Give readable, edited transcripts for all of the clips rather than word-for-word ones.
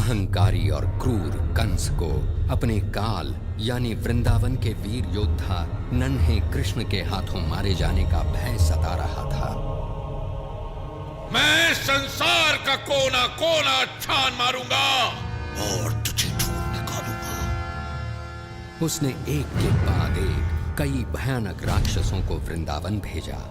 अहंकारी और क्रूर कंस को अपने काल यानी वृंदावन के वीर योद्धा नन्हे कृष्ण के हाथों मारे जाने का भय सता रहा था। मैं संसार का कोना कोना छान मारूंगा और तुझे ढूंढ निकालूंगा। उसने एक के बाद एक कई भयानक राक्षसों को वृंदावन भेजा।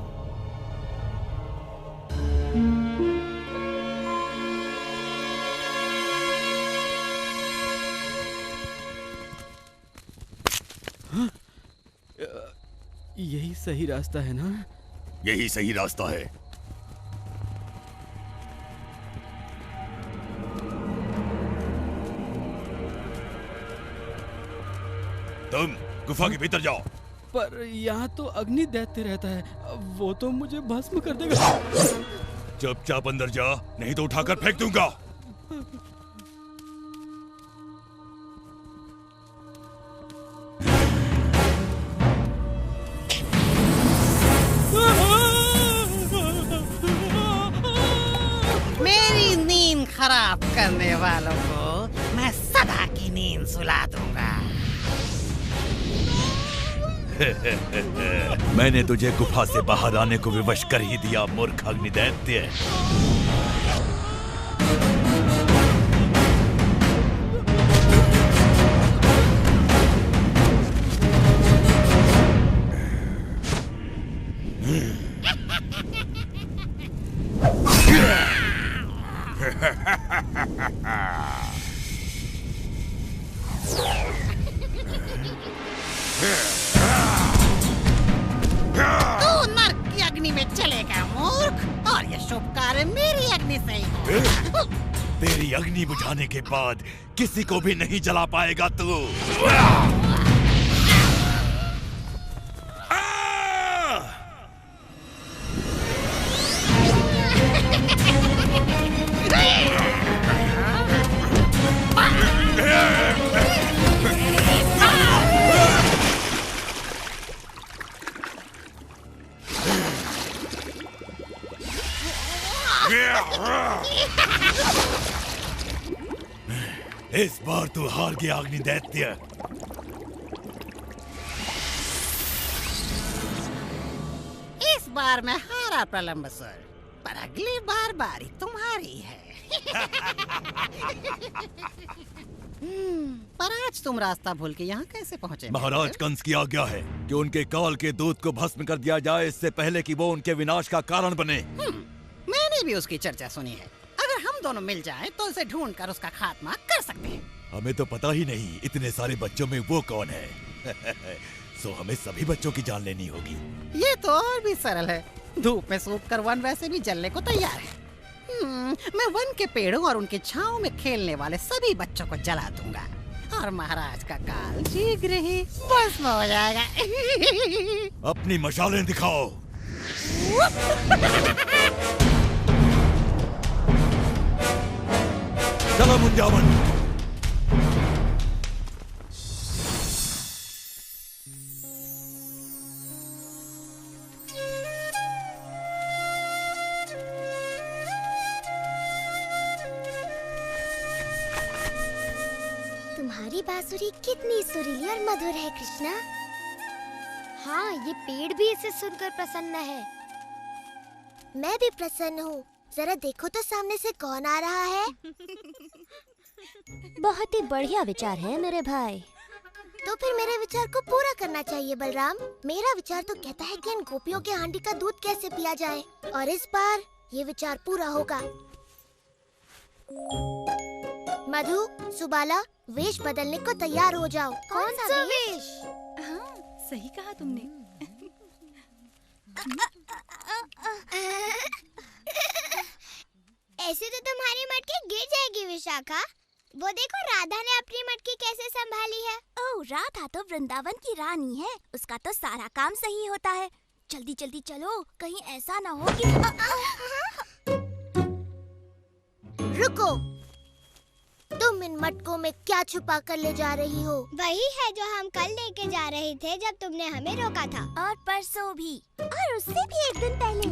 यही सही रास्ता है ना? यही सही रास्ता है। तुम गुफा के भीतर जाओ। पर यहाँ तो अग्नि दैत्य रहता है, वो तो मुझे भस्म कर देगा। चुपचाप अंदर जा, नहीं तो उठाकर फेंक दूंगा। मेरी नींद खराब करने वालों को मैं सदा की नींद सुला दूंगा। मैंने तुझे गुफा से बाहर आने को विवश कर ही दिया, मूर्ख अग्निदैत्य। तू नर्क की अग्नि में चलेगा मूर्ख, और ये शुभ कार्य मेरी अग्नि से ही होगा। तेरी अग्नि बुझाने के बाद किसी को भी नहीं जला पाएगा तू। इस बार तू हार गया अग्निदैत्य। इस बार मैं हारा प्रलंबसुर, पर अगली बार बारी तुम्हारी है। पर आज तुम रास्ता भूल के यहाँ कैसे पहुँचे? महाराज कंस की आज्ञा है कि उनके काल के दूत को भस्म कर दिया जाए, इससे पहले कि वो उनके विनाश का कारण बने। मैंने भी उसकी चर्चा सुनी है। अगर हम दोनों मिल जाएं तो उसे ढूंढकर उसका खात्मा कर सकते हैं। हमें तो पता ही नहीं इतने सारे बच्चों में वो कौन है। सो हमें सभी बच्चों की जान लेनी होगी। ये तो और भी सरल है। धूप में सूख कर वन वैसे भी जलने को तैयार है। मैं वन के पेड़ों और उनके छांव में खेलने वाले सभी बच्चों को जला दूंगा, और महाराज का काल शीघ्र ही भस्म हो जाएगा। अपनी मशालें दिखाओ। चलो मुंजावन। तुम्हारी बांसुरी कितनी सुरीली और मधुर है कृष्णा। हाँ, ये पेड़ भी इसे सुनकर प्रसन्न है। मैं भी प्रसन्न हूँ। जरा देखो तो सामने से कौन आ रहा है। बहुत ही बढ़िया विचार है मेरे भाई। तो फिर मेरे विचार को पूरा करना चाहिए बलराम। मेरा विचार तो कहता है कि इन गोपियों के हांडी का दूध कैसे पिया जाए, और इस बार ये विचार पूरा होगा। मधु, सुबाला, वेश बदलने को तैयार हो जाओ। कौन सा वेश? हाँ, सही कहा तुमने। ऐसे तो तुम्हारी मटकी गिर जाएगी विशाखा। वो देखो राधा ने अपनी मटकी कैसे संभाली है। ओह, राधा तो वृंदावन की रानी है, उसका तो सारा काम सही होता है। जल्दी जल्दी चलो, कहीं ऐसा ना हो कि रुको, तुम इन मटकों में क्या छुपा कर ले जा रही हो? वही है जो हम कल लेके जा रहे थे जब तुमने हमें रोका था, और परसों भी, और उससे भी एक दिन पहले।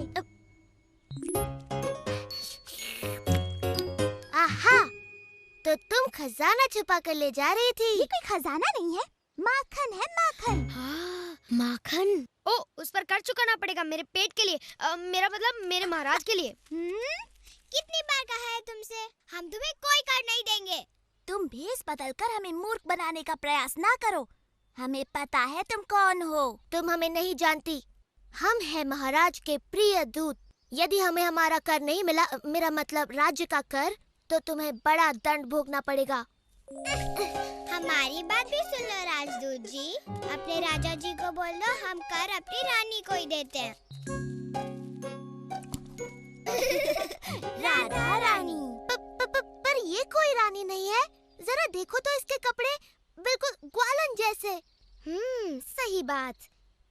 आहा, तो तुम खजाना छुपा कर ले जा रही थी। ये कोई खजाना नहीं है, माखन है, माखन। हाँ, माखन। ओ, उस पर कर चुकाना पड़ेगा मेरे पेट के लिए, मेरा मतलब मेरे महाराज के लिए। कितनी बार कहा है तुमसे, हम तुम्हें कोई कर नहीं देंगे। तुम भेष बदलकर हमें मूर्ख बनाने का प्रयास ना करो। हमें पता है तुम कौन हो। तुम हमें नहीं जानती। हम हैं महाराज के प्रिय दूत। यदि हमें हमारा कर नहीं मिला, मेरा मतलब राज्य का कर, तो तुम्हें बड़ा दंड भोगना पड़ेगा। हमारी बात भी सुन लो राजदूत जी। अपने राजा जी को बोल दो हम कर अपनी रानी को ही देते हैं। राधा रानी। पर ये कोई रानी नहीं है। जरा देखो तो इसके कपड़े बिल्कुल ग्वालन जैसे। सही बात।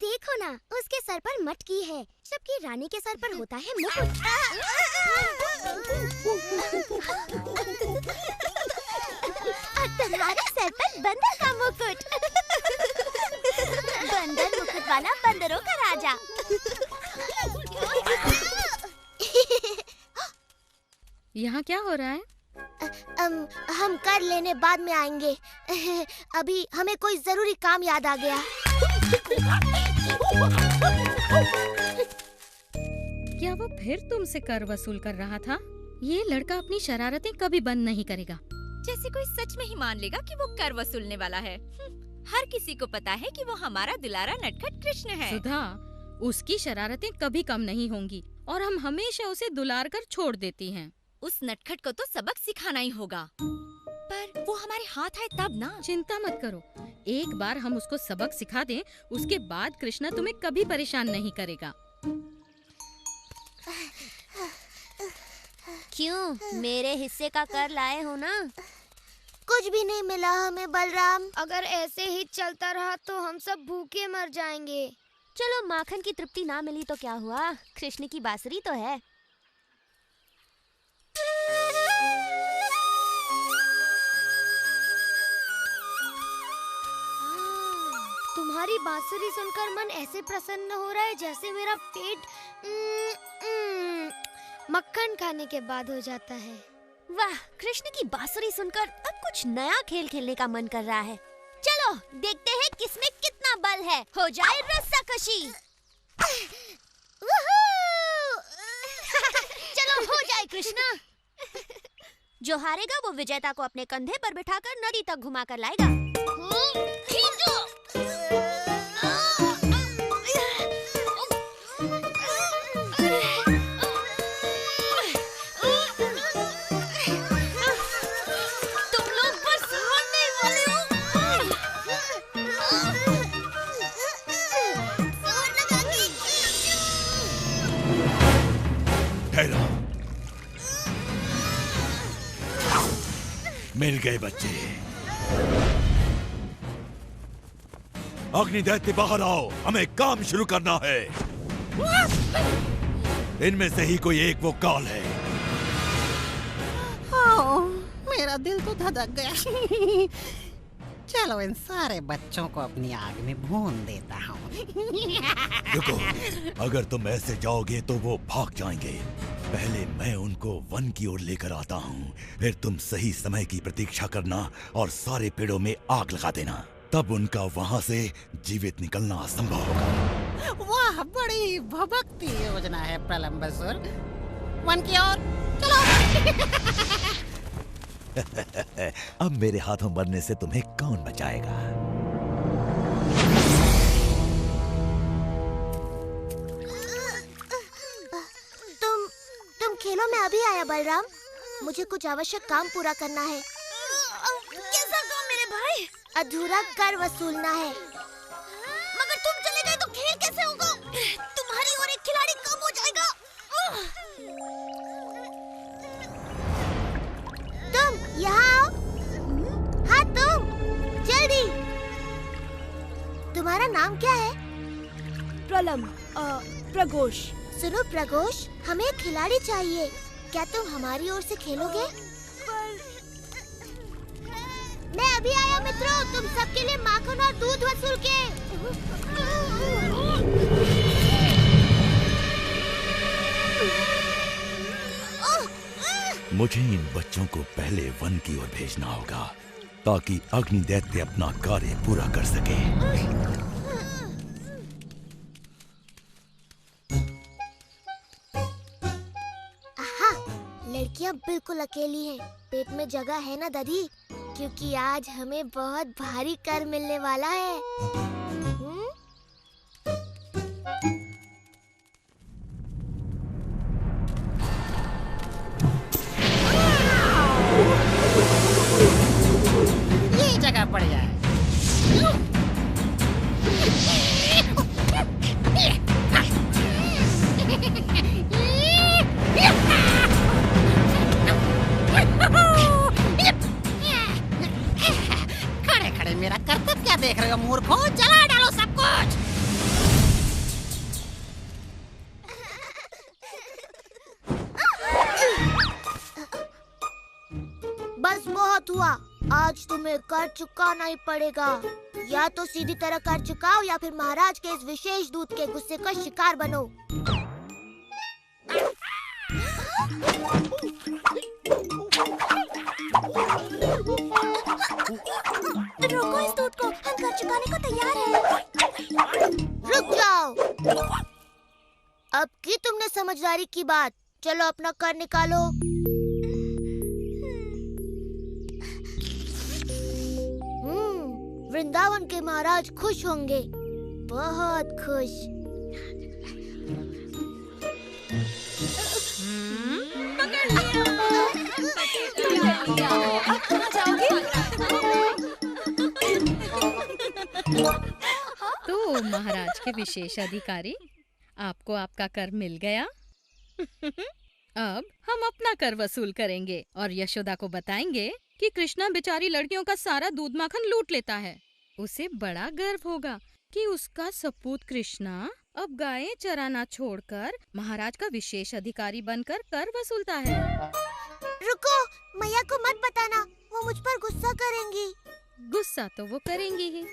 देखो ना, उसके सर पर मटकी है, जबकि रानी के सर पर होता है मुकुट। और तुम्हारे सर पर बंदर का मुकुट। बंदर मुकुट वाला बंदरों का राजा। यहाँ क्या हो रहा है? हम कर लेने बाद में आएंगे। अभी हमें कोई जरूरी काम याद आ गया। क्या वो फिर तुमसे कर वसूल कर रहा था? ये लड़का अपनी शरारतें कभी बंद नहीं करेगा। जैसे कोई सच में ही मान लेगा कि वो कर वसूलने वाला है। हर किसी को पता है कि वो हमारा दुलारा नटखट कृष्ण है। सुधा, उसकी शरारतें कभी कम नहीं होंगी और हम हमेशा उसे दुलार कर छोड़ देती हैं। उस नटखट को तो सबक सिखाना ही होगा। पर वो हमारे हाथ आए तब ना। चिंता मत करो, एक बार हम उसको सबक सिखा दें, उसके बाद कृष्णा तुम्हें कभी परेशान नहीं करेगा। क्यों, मेरे हिस्से का कर लाए हो ना? कुछ भी नहीं मिला हमें बलराम। अगर ऐसे ही चलता रहा तो हम सब भूखे मर जाएंगे। चलो, माखन की तृप्ति ना मिली तो क्या हुआ, कृष्ण की बांसुरी तो है। तुम्हारी बांसुरी सुनकर मन ऐसे प्रसन्न हो रहा है जैसे मेरा पेट मक्खन खाने के बाद हो जाता है। वाह, कृष्ण की बांसुरी सुनकर अब कुछ नया खेल खेलने का मन कर रहा है। चलो देखते हैं किसमें कितना बल है। हो जाए रस्साकशी। चलो हो जाए कृष्णा। जो हारेगा वो विजेता को अपने कंधे पर बिठाकर नदी तक घुमा कर लाएगा। खींचो। तुम लोग बस हारने वाले हो। ठहरो। मिल गए बच्चे। अग्निदैत्य बाहर आओ, हमें काम शुरू करना है। इनमें से ही कोई एक वो काल है। मेरा दिल तो धड़क गया। चलो इन सारे बच्चों को अपनी आग में भून देता हूँ। रुको, अगर तुम ऐसे जाओगे तो वो भाग जाएंगे। पहले मैं उनको वन की ओर लेकर आता हूँ, फिर तुम सही समय की प्रतीक्षा करना और सारे पेड़ों में आग लगा देना। तब उनका वहाँ से जीवित निकलना असंभव होगा। वाह, बड़ी भभकती योजना है प्रलंबसुर। वन की ओर चलो। अब मेरे हाथों मरने से तुम्हें कौन बचाएगा? तुम खेलों में अभी आया बलराम। मुझे कुछ आवश्यक काम पूरा करना है। कैसा काम मेरे भाई? अधूरा कर वसूलना है। मगर तुम चले गए तो खेल कैसे होगा? तुम्हारी और एक खिलाड़ी कम हो जाएगा। तुम यहाँ आओ। हाँ तुम, जल्दी। तुम्हारा नाम क्या है? प्रघोष। सुनो प्रघोष, हमें एक खिलाड़ी चाहिए। क्या तुम हमारी ओर से खेलोगे? मैं अभी आया मित्रों, तुम सबके लिए माखन और दूध वसूल के। मुझे इन बच्चों को पहले वन की ओर भेजना होगा ताकि अग्नि दैत्य अपना कार्य पूरा कर सके। आहा, लड़कियां बिल्कुल अकेली हैं। पेट में जगह है ना दादी? क्योंकि आज हमें बहुत भारी कर मिलने वाला है। ये जगह पड़ जाए। खड़े खड़े मेरा कर्तव्य क्या देख रहे हो मूर्खों? जला डालो सब कुछ। बस बहुत हुआ, आज तुम्हें कर चुकाना ही पड़ेगा। या तो सीधी तरह कर चुकाओ या फिर महाराज के इस विशेष दूत के गुस्से का शिकार बनो। रोको इस दूत को, हम कर चुकाने को तैयार हैं। रुक जाओ। अब की तुमने समझदारी की बात। चलो अपना कर निकालो। वृंदावन के महाराज खुश होंगे, बहुत खुश। तो महाराज के विशेष अधिकारी, आपको आपका कर मिल गया। अब हम अपना कर वसूल करेंगे और यशोदा को बताएंगे कि कृष्णा बेचारी लड़कियों का सारा दूध माखन लूट लेता है। उसे बड़ा गर्व होगा कि उसका सपूत कृष्णा अब गायें चराना छोड़कर महाराज का विशेष अधिकारी बनकर कर वसूलता है। रुको, मैया को मत बताना, वो मुझ पर गुस्सा करेंगी। गुस्सा तो वो करेंगी ही।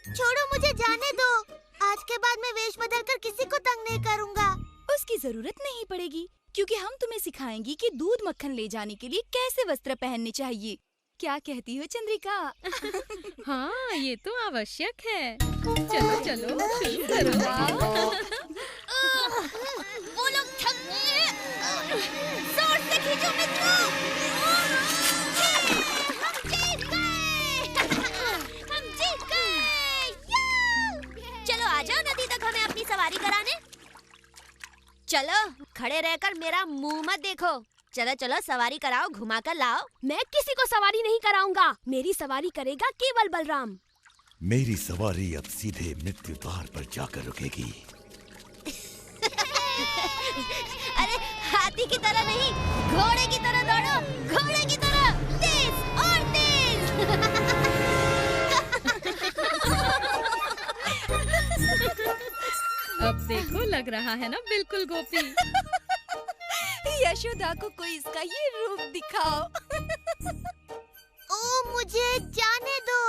छोड़ो, मुझे जाने दो। आज के बाद मैं वेश बदलकर किसी को तंग नहीं करूँगा। उसकी जरूरत नहीं पड़ेगी, क्योंकि हम तुम्हें सिखाएंगी कि दूध मक्खन ले जाने के लिए कैसे वस्त्र पहनने चाहिए। क्या कहती हो चंद्रिका? हाँ, ये तो आवश्यक है। चलो चलो शुरू करो। वो लोग थक गए हैं। जोर से खींचो मित्रों। हम जीत गए। हम जीत गए। चलो आ जाओ नदी तक हमें अपनी सवारी कराने। चलो, खड़े रहकर मेरा मुंह मत देखो। चलो चलो सवारी कराओ, घुमा कर लाओ। मैं किसी को सवारी नहीं कराऊंगा। मेरी सवारी करेगा केवल बलराम। मेरी सवारी अब सीधे मृत्यु द्वार पर जाकर रुकेगी। अरे हाथी की तरह नहीं, घोड़े की तरह दौड़ो, घोड़े की तरह तेज और तेज। अब देखो, लग रहा है ना बिल्कुल गोपी। यशोदा को कोई इसका ये रूप दिखाओ। ओ, मुझे जाने दो।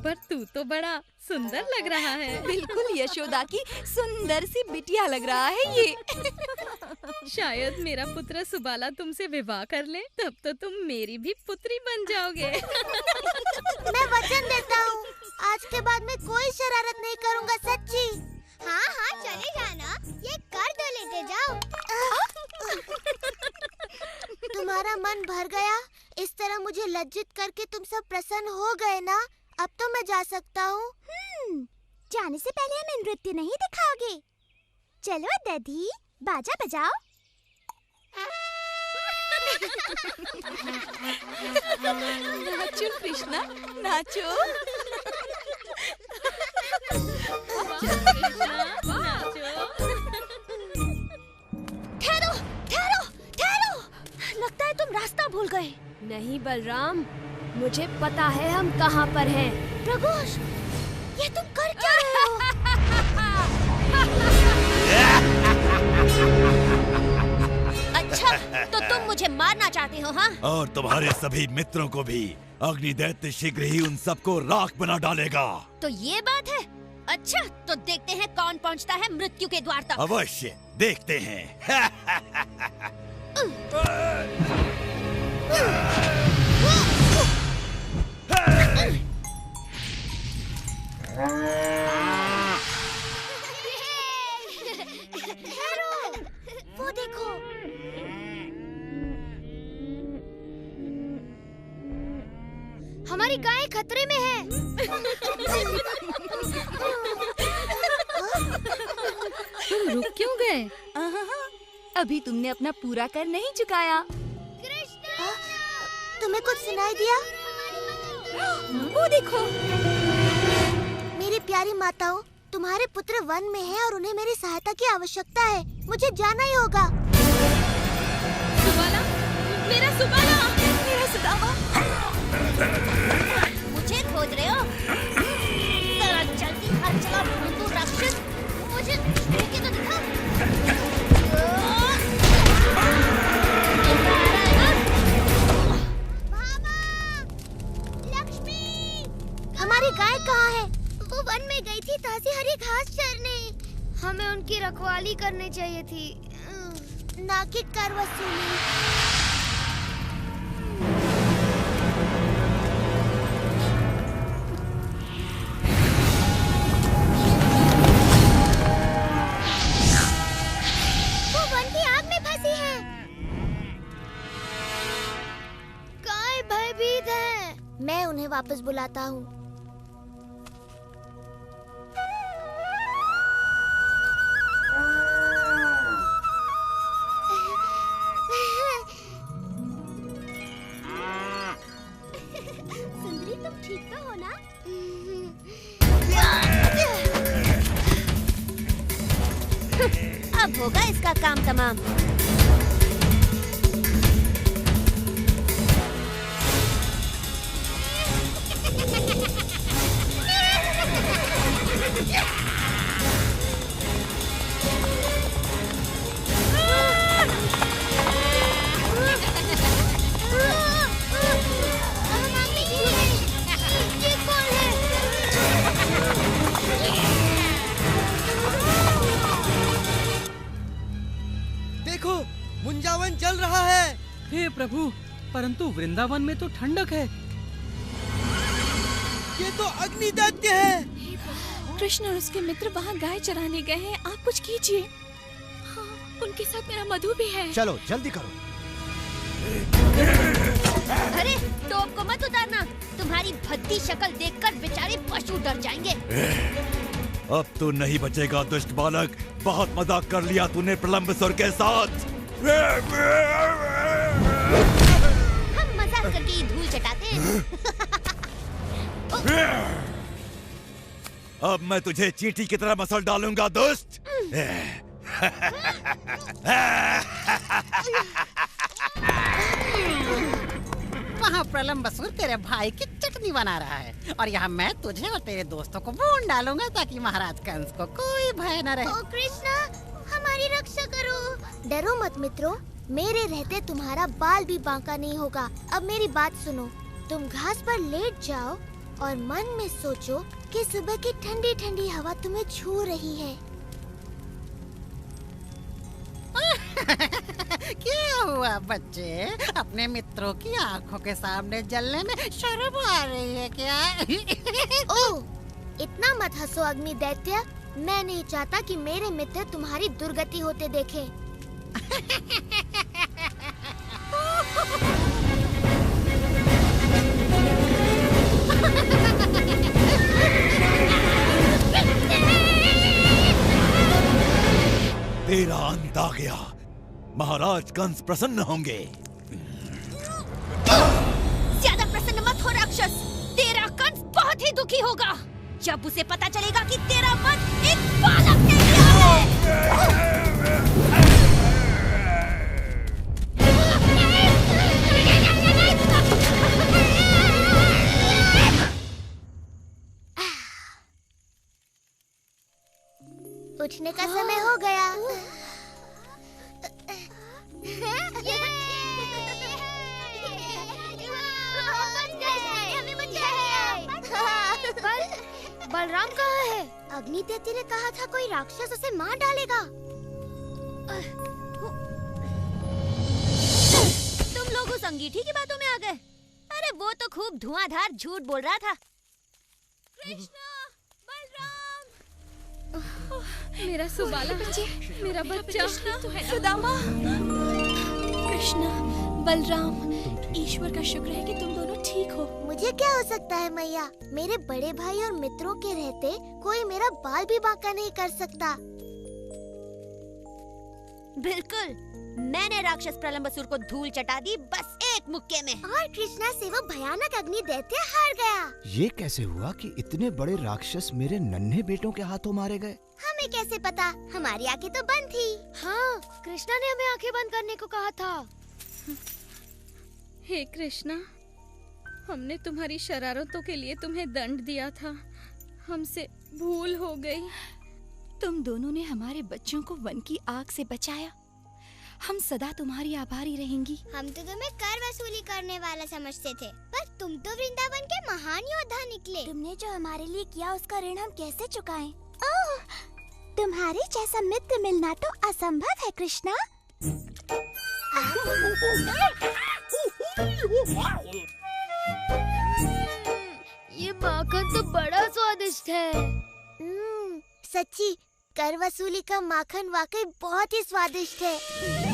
पर तू तो बड़ा सुंदर लग रहा है। बिल्कुल यशोदा की सुंदर सी बिटिया लग रहा है ये। शायद मेरा पुत्र सुबाला तुमसे विवाह कर ले, तब तो तुम मेरी भी पुत्री बन जाओगे। मैं वचन देता हूँ, आज के बाद मैं कोई शरारत नहीं करूँगा, सच्ची। हाँ हाँ चले जाना, ये कर दो, लेते जाओ। तुम्हारा मन भर गया? इस तरह मुझे लज्जित करके तुम सब प्रसन्न हो गए ना? अब तो मैं जा सकता हूँ। जाने से पहले हमें नृत्य नहीं दिखाओगे? चलो दधी, बाजा बजाओ। नाचो कृष्णा, नाचो। ठहरो ठहरो ठहरो, लगता है तुम रास्ता भूल गए। नहीं बलराम, मुझे पता है हम कहाँ पर हैं। प्रघोष, ये तुम कर क्या रहे हो? अच्छा, तो तुम मुझे मारना चाहते हो, हाँ? और तुम्हारे सभी मित्रों को भी। अग्नि दैत्य शीघ्र ही उन सबको राख बना डालेगा। तो ये बात है। अच्छा, तो देखते हैं कौन पहुंचता है मृत्यु के द्वार तक। अवश्य, देखते हैं। चलो, ठहरो ठहरो ठहरो, लगता है तुम रास्ता भूल गए। नहीं बलराम, मुझे पता है हम कहाँ पर हैं। प्रघोष, ये तुम कर क्या रहे हो? अच्छा, तो तुम मुझे मारना चाहते हो, हाँ? और तुम्हारे सभी मित्रों को भी अग्नि दैत्य शीघ्र ही उन सबको राख बना डालेगा। तो ये बात है। अच्छा, तो देखते हैं कौन पहुंचता है मृत्यु के द्वार तक। अवश्य, देखते हैं। वो देखो। हमारी गाय खतरे में है। तुम रुक क्यों गए? अभी तुमने अपना पूरा कर नहीं चुकाया। तुम्हें कुछ सुनाई दिया? वो देखो। मेरी प्यारी माताओं, तुम्हारे पुत्र वन में हैं और उन्हें मेरी सहायता की आवश्यकता है। मुझे जाना ही होगा। सुबाला, मेरा सुबाला, मेरा सुदामा। मुझे खोज रहे हो? जरा जल्दी हाथ चला भूतू राक्षस। मुझे देखे तो दिखा। मामा, लक्ष्मी, हमारी गाय कहाँ है? वो वन में गई थी ताजी हरी घास चरने। हमें उनकी रखवाली करनी चाहिए थी, ना कि कर वसूली। वो वन की आग में फंसी है। गाय भयभीत है। मैं उन्हें वापस बुलाता हूँ। सुंदरी, तुम ठीक तो हो ना? अब होगा इसका काम तमाम। देखो, मुंजावन जल रहा है। हे प्रभु, परंतु वृंदावन में तो ठंडक है। ये तो अग्नि दैत्य है। कृष्ण और उसके मित्र वहाँ गाय चराने गए हैं। आप कुछ कीजिए। हाँ, उनके साथ मेरा मधु भी है। चलो जल्दी करो। अरे टोप को मत उतारना। तुम्हारी भद्दी शक्ल देखकर बेचारे पशु डर जाएंगे। अब तो नहीं बचेगा दुष्ट बालक। बहुत मजाक कर लिया तूने प्रलंबसुर के साथ। हम मजाक करके ही धूल चटाते हैं। अब मैं तुझे चींटी की तरह मसल डालूंगा दुष्ट। वहाँ प्रलंबसुर तेरे भाई की चटनी बना रहा है और यहाँ मैं तुझे और तेरे दोस्तों को भून डालूंगा ताकि महाराज कंस को कोई भय न रहे। ओ कृष्णा, हमारी रक्षा करो। डरो मत मित्रों, मेरे रहते तुम्हारा बाल भी बांका नहीं होगा। अब मेरी बात सुनो। तुम घास पर लेट जाओ और मन में सोचो कि सुबह की ठंडी ठंडी हवा तुम्हें छू रही है। क्या हुआ बच्चे? अपने मित्रों की आंखों के सामने जलने में शर्म आ रही है क्या? ओह, इतना मत हंसो अग्नि दैत्य। मैं नहीं चाहता कि मेरे मित्र तुम्हारी दुर्गति होते देखें। तेरा अंत आ गया। महाराज कंस प्रसन्न होंगे। ज्यादा प्रसन्न मत हो राक्षस। तेरा कंस बहुत ही दुखी होगा जब उसे पता चलेगा कि तेरा मन एक बालक ने लिया है। उठने का समय हो गया। बलराम कहाँ है? अग्नि दैत्य ने कहा था कोई राक्षस उसे मार डालेगा। तुम लोग उस अंगीठी की बातों में आ गए। अरे वो तो खूब धुआंधार झूठ बोल रहा था। कृष्णा, बलराम, मेरा सुबाला, मेरा बच्चा, सुदामा, कृष्णा, बलराम, ईश्वर का शुक्र है कि तुम दोनों ठीक हो। मुझे क्या हो सकता है मैया? मेरे बड़े भाई और मित्रों के रहते कोई मेरा बाल भी बांका नहीं कर सकता। बिल्कुल, मैंने राक्षस प्रलंबसुर को धूल चटा दी बस एक मुक्के में। और कृष्णा से वो भयानक अग्नि दैत्य हार गया। ये कैसे हुआ कि इतने बड़े राक्षस मेरे नन्हे बेटों के हाथों मारे गए? हमें कैसे पता? हमारी आंखें तो बंद थी। हाँ, कृष्णा ने हमें आंखें बंद करने को कहा था। हे कृष्णा, हमने तुम्हारी शरारतों के लिए तुम्हें दंड दिया था, हमसे भूल हो गई। तुम दोनों ने हमारे बच्चों को वन की आग से बचाया। हम सदा तुम्हारी आभारी रहेंगी। हम तो तुम्हें कर वसूली करने वाला समझते थे, पर तुम तो वृंदावन के महान योद्धा निकले। तुमने जो हमारे लिए किया उसका ऋण हम कैसे चुकाएं? ओह, तुम्हारे जैसा मित्र मिलना तो असंभव है कृष्णा। ये माखन तो बड़ा स्वादिष्ट है। सच्ची, कर वसूली का माखन वाकई बहुत ही स्वादिष्ट है।